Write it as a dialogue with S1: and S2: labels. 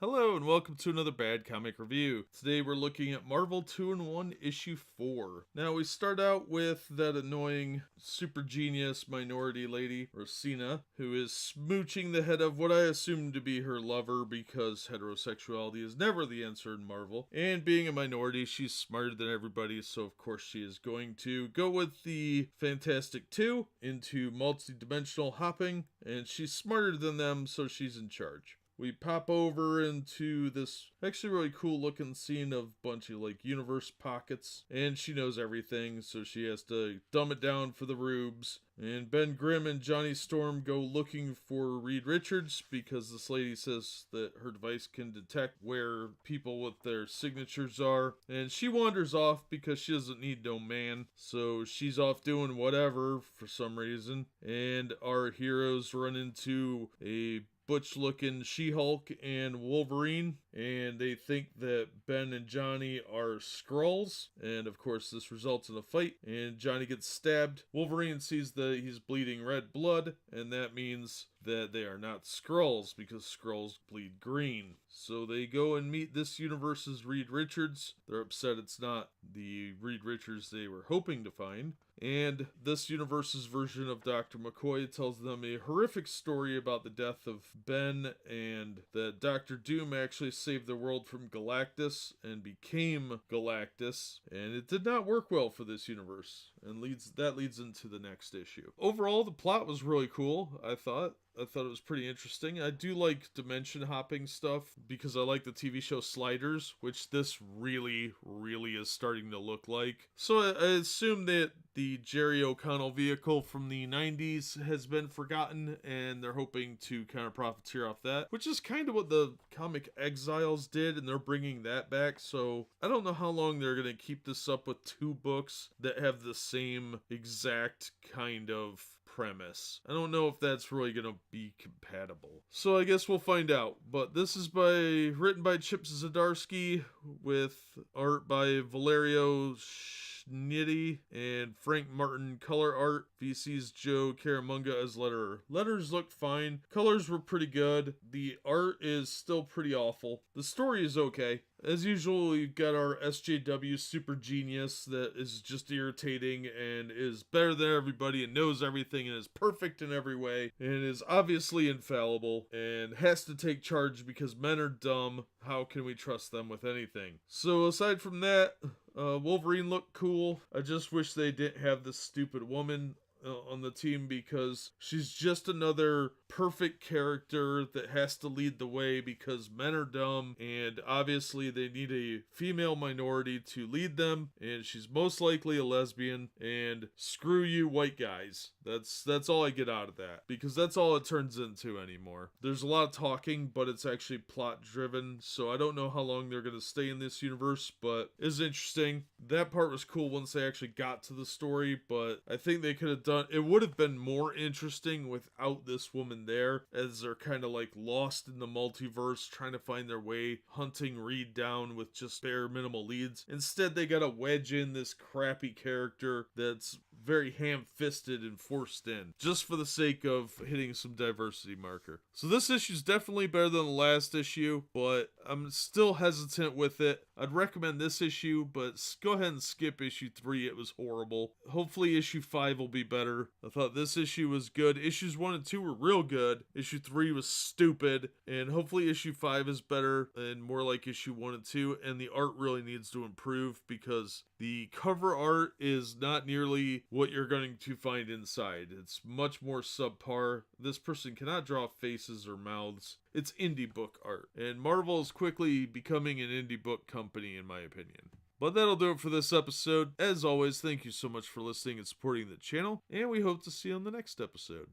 S1: Hello and welcome to another Bad Comic Review. Today we're looking at Marvel 2-in-1 issue 4. Now we start out with that annoying super genius minority lady, Rosina, who is smooching the head of what I assume to be her lover because heterosexuality is never the answer in Marvel. And being a minority, she's smarter than everybody, so of course she is going to go with the Fantastic Two into multi-dimensional hopping, and she's smarter than them, so she's in charge. We pop over into this actually really cool looking scene of a bunch of like universe pockets, and she knows everything, so she has to dumb it down for the rubes. And Ben Grimm and Johnny Storm go looking for Reed Richards because this lady says that her device can detect where people with their signatures are. And she wanders off because she doesn't need no man. So she's off doing whatever for some reason. And our heroes run into a butch-looking She-Hulk and Wolverine, and they think that Ben and Johnny are Skrulls, and of course this results in a fight, and Johnny gets stabbed. Wolverine sees that he's bleeding red blood, and that means that they are not Skrulls, because Skrulls bleed green. So they go and meet this universe's Reed Richards. They're upset it's not the Reed Richards they were hoping to find. And this universe's version of Dr. McCoy tells them a horrific story about the death of Ben, and that Dr. Doom actually saved the world from Galactus and became Galactus. And it did not work well for this universe, and that leads into the next issue. Overall, the plot was really cool, I thought it was pretty interesting. I do like dimension hopping stuff because I like the TV show Sliders, which this really is starting to look like. So I assume that the Jerry O'Connell vehicle from the 90s has been forgotten, and they're hoping to kind of profiteer off that, which is kind of what the comic Exiles did, and they're bringing that back. So I don't know how long they're going to keep this up with two books that have the same exact kind of premise. I don't know if that's really going to be compatible. So I guess we'll find out. But this is written by Chip Zdarsky with art by Valerio Schnitty and Frank Martin color art. VC's Joe Caramunga as letterer. Letters looked fine. Colors were pretty good. The art is still pretty awful. The story is okay. As usual, we've got our SJW super genius that is just irritating and is better than everybody and knows everything and is perfect in every way and is obviously infallible and has to take charge because men are dumb. How can we trust them with anything? So aside from that, Wolverine looked cool. I just wish they didn't have this stupid woman on the team because she's just another perfect character that has to lead the way because men are dumb, and obviously they need a female minority to lead them, and she's most likely a lesbian, and screw you white guys. That's all I get out of that, because that's all it turns into anymore. There's a lot of talking, but it's actually plot driven, so I don't know how long they're going to stay in this universe, but it's interesting. That part was cool once they actually got to the story, but I think they could have done, it would have been more interesting without this woman there, as they're kind of like lost in the multiverse trying to find their way, hunting Reed down with just bare minimal leads. Instead, they gotta wedge in this crappy character that's very ham-fisted and forced in, just for the sake of hitting some diversity marker. So this issue is definitely better than the last issue, but I'm still hesitant with it. I'd recommend this issue, but go ahead and skip issue 3. It was horrible. Hopefully issue 5 will be better. I thought this issue was good. Issues 1 and 2 were real good. Issue 3 was stupid, and hopefully issue 5 is better and more like issue 1 and 2, and the art really needs to improve because the cover art is not nearly what you're going to find inside. It's much more subpar. This person cannot draw faces or mouths. It's indie book art, and Marvel is quickly becoming an indie book company in my opinion. But that'll do it for this episode. As always, thank you so much for listening and supporting the channel, and we hope to see you on the next episode.